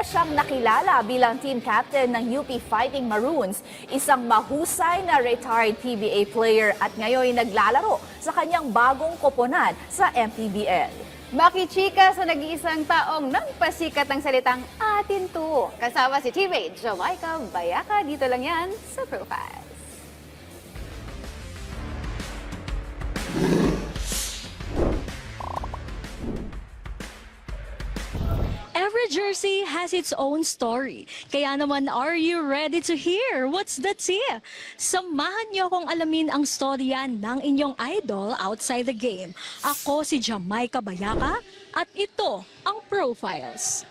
siyang nakilala bilang team captain ng UP Fighting Maroons, isang mahusay na retired PBA player at ngayon naglalaro sa kanyang bagong koponan sa MPBL. Makichika sa nag-iisang taong nagpasikat ng salitang atin to. Kasama si teammate Jamaica Bayaka. Dito lang yan sa Profiles. Every jersey has its own story. Kaya naman, are you ready to hear what's the tea? Samahan niyo akong alamin ang storya ng inyong idol outside the game. Ako si Jamaica Bayaka at ito ang Profiles.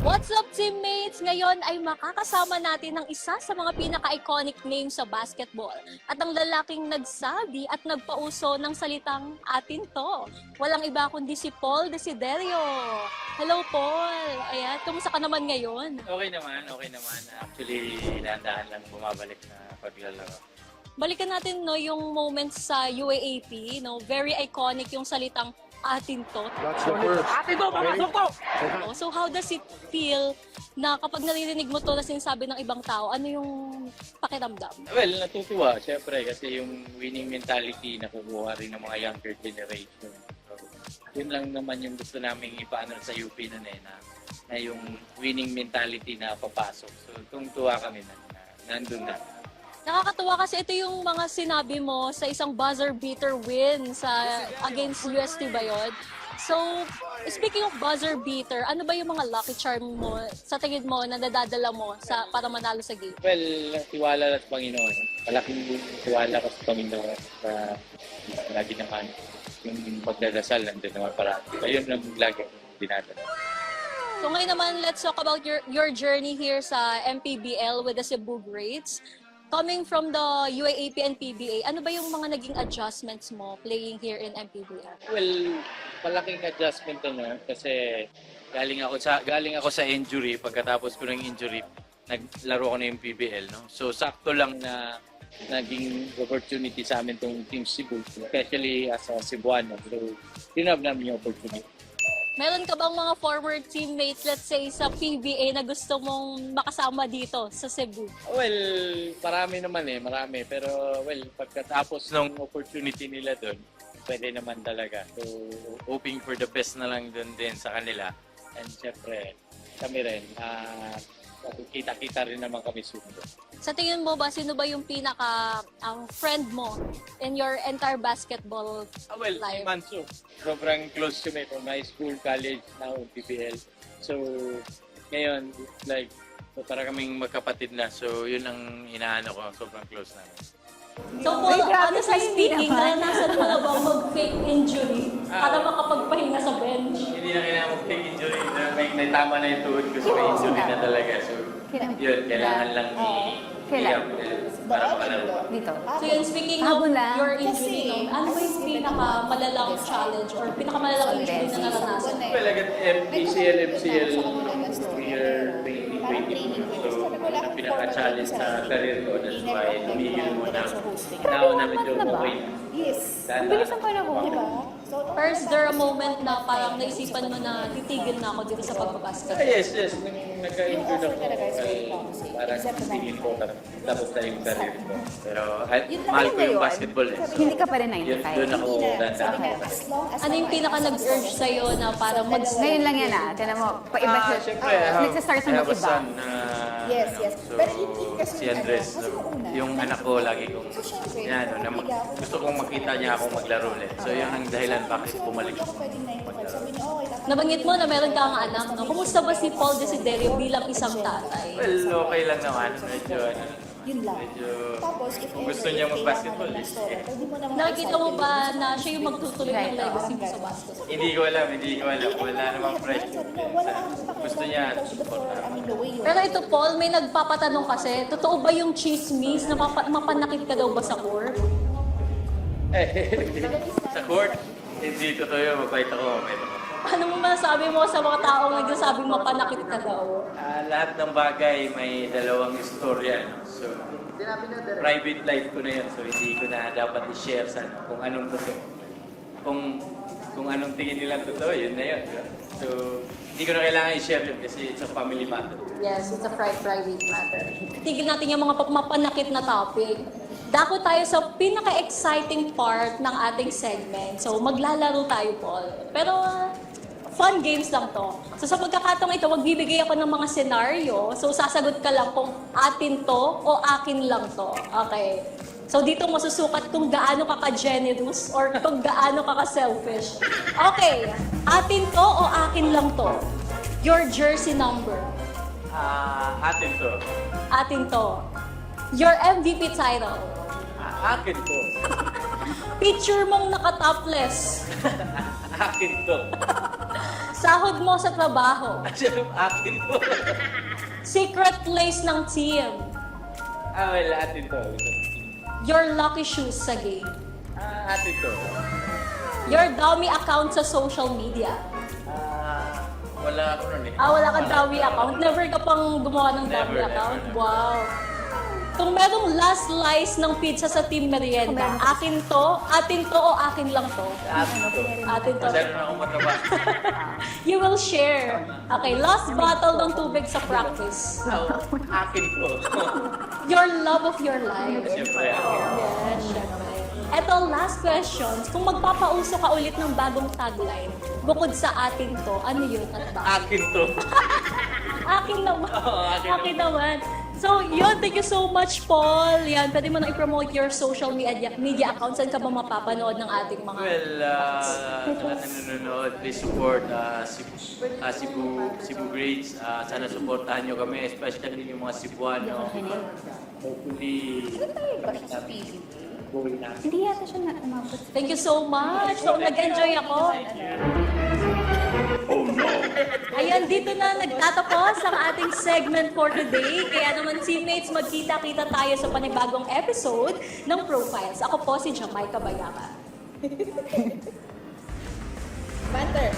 What's up, teammates? Ngayon ay makakasama natin ang isa sa mga pinaka-iconic names sa basketball at ang lalaking nagsabi at nagpauso ng salitang atin to. Walang iba kundi si Paul Desiderio. Hello, Paul. Ayan, kumusta ka naman ngayon? Okay naman. Actually, dahan-dahan lang bumabalik na paglalaro. Balikan natin no, yung moments sa UAAP. No? Very iconic yung salitang atin to. Atin to! Pamasok to! So how does it feel na kapag naririnig mo to na sinasabi ng ibang tao, ano yung pakiramdam? Well, natutuwa, syempre, kasi yung winning mentality na kukuha rin ng mga younger generation. So, yun lang naman yung gusto namin ipaano sa UP nun na yung winning mentality na papasok. So, tuwa kami na nandun na. Nakakatuwa kasi ito yung mga sinabi mo sa isang buzzer beater win sa against UST ba yun? So, speaking of buzzer beater, ano ba yung mga lucky charm mo sa tingin mo na nadadala mo para manalo sa game? Well, tiwala sa Panginoon. Malaking tiwala ko sa Panginoon sa lagi naman yung pagdadasal nandun naman parati. Ayun lang lagi akong dinadala. So ngayon naman, let's talk about your journey here sa MPBL with the Cebu Greats. Coming from the UAAP and PBA, ano ba yung mga naging adjustments mo playing here in MPBL? Well, malaking adjustment na kasi galing ako sa injury. Pagkatapos ko ng injury, naglaro ko na yung PBL, no? So sakto lang na naging opportunity sa amin tong Team Cebu, especially as a Cebuano. So tinab namin yung opportunity. Meron ka bang mga former teammates, let's say, sa PBA na gusto mong makasama dito sa Cebu? Well, marami. Pero, well, pagkatapos ng opportunity nila doon, pwede naman talaga. So, hoping for the best na lang doon din sa kanila. And syempre, kami rin, kita-kita rin naman kami sundo. Sa tingin mo ba, sino ba yung friend mo in your entire basketball Well, life? Manso. Sobrang close kami from high school, college, now PBL. So, ngayon, like, para kaming magkapatid na. So, yun ang inaano ko. Sobrang close namin. So, Paul, honestly speaking, naranasan mo na bang mag-fake injury para makapagpahinga sa bench? Hindi na kailangan mag-take injury. May tama na yung tuhod ko. So, may injury na talaga. So, yun, kailangan lang i-hiyap para makalaro. Dito. So yun, speaking of your injury, no, ano ba yung pinakamalalang challenge or pinakamalalang injury na naranasan? Well, I got MCL year 2020. So, ang pinaka-challenge sa career ko, that's why tumigil muna. Now na medyo okay na. Yes. Ang bilis ng panahon, di ba? Or is there a moment na parang naisipan mo na titigil na ako dito sa pagbabasket? Yes. Nung nagka-injured ako, parang tingin ko tapos na yung career ko. Pero mahal ko yung basketball eh. So, Hindi ka pa rin doon 95. ako dandahan. Ano yung pinaka nag-urge sa'yo na parang Ngayon lang yan Tignan mo, pa-iba siya. Siyempre, Nagsastart I na have a mag-iba. son Yes. so, Pero kasi si Andres, kasi una, yung anak ko lagi kong, gusto kong makita niya ako maglaro ulit. So, yun ang dahilan bakit bumalik ako maglaro. nabanggit mo na meron kang anak, no? Kumusta ba si Paul Desiderio bilang isang tatay? Well, okay lang naman. Medyo, Yun lang. medyo, Tapos, if kung ever gusto niya may mag-basketball, kailangan ng store, pwede mo naman Nakikita mo ba na siya yung magtutuloy ng legacy mo sa basketball? hindi ko alam. Wala namang pressure. Gusto niya, support I mean, the way you Pero ito, Paul, may nagpapatanong kasi, totoo ba yung chismis na mapanakit ka daw ba sa court? sa court, Hindi totoo yun, mabait ako. Ano mo masasabi mo sa mga taong nagsasabing mapanakit ka daw? Lahat ng bagay may dalawang istorya. No? So, private life ko na yun. So, hindi ko na dapat i-share sa kung anong totoo. Kung anong tingin nilang totoo, yun na yun. Diba? So, hindi ko na kailangan i-share yun kasi it's a family matter. Yes, it's a private matter. Tigil natin yung mga mapanakit na topic. Dako tayo sa pinaka-exciting part ng ating segment. So, maglalaro tayo, Paul. Pero, fun games lang to. So, sa pagkakataong ito, magbibigay ako ng mga senaryo. So, sasagot ka lang kung atin to o akin lang to. Okay. So, dito masusukat kung gaano ka ka-generous or kung gaano ka ka-selfish. Okay. Atin to o akin lang to? Your jersey number. Atin to. Atin to. Your MVP title. Akin to. Picture mong naka-topless. Akin to. Sahod mo sa trabaho. Akin to. Secret place ng team. Well, atin to. Your lucky shoes sa game. Atin to. Your dummy account sa social media. Wala ako nun eh. Wala kang dummy account? Never ka pang gumawa ng dummy Never, account? never. Wow. Kung merong last slice ng pizza sa Team Merienda, akin to, atin to o akin lang to? Atin to. Atin to. Masyado na akong mataba. You will share. Okay, last bottle ng tubig sa practice. Akin to. Your love of your life. Siyempre, akin. Yes, syempre. Eto, last questions. Kung magpapauso ka ulit ng bagong tagline, bukod sa atin to, ano yun at bakit? Akin to. Akin naman. Oo, akin naman. So, yun. Thank you so much, Paul. Yan, pwede mo na i-promote your social media accounts. Saan ka ba mapapanood ng ating mga... Well, sa lahat na nanonood, please support Cebu Grades. Sana supportahan nyo kami, especially yung mga Cebuano. Hopefully, going na. Hindi yata siya na umabot. Thank you so much. So, nag-enjoy ako. Ayan, dito na nagtatapos ang ating segment for today. Kaya naman, teammates, magkita-kita tayo sa panibagong episode ng Profiles. Ako po si Jamaica Bayaka. Panther.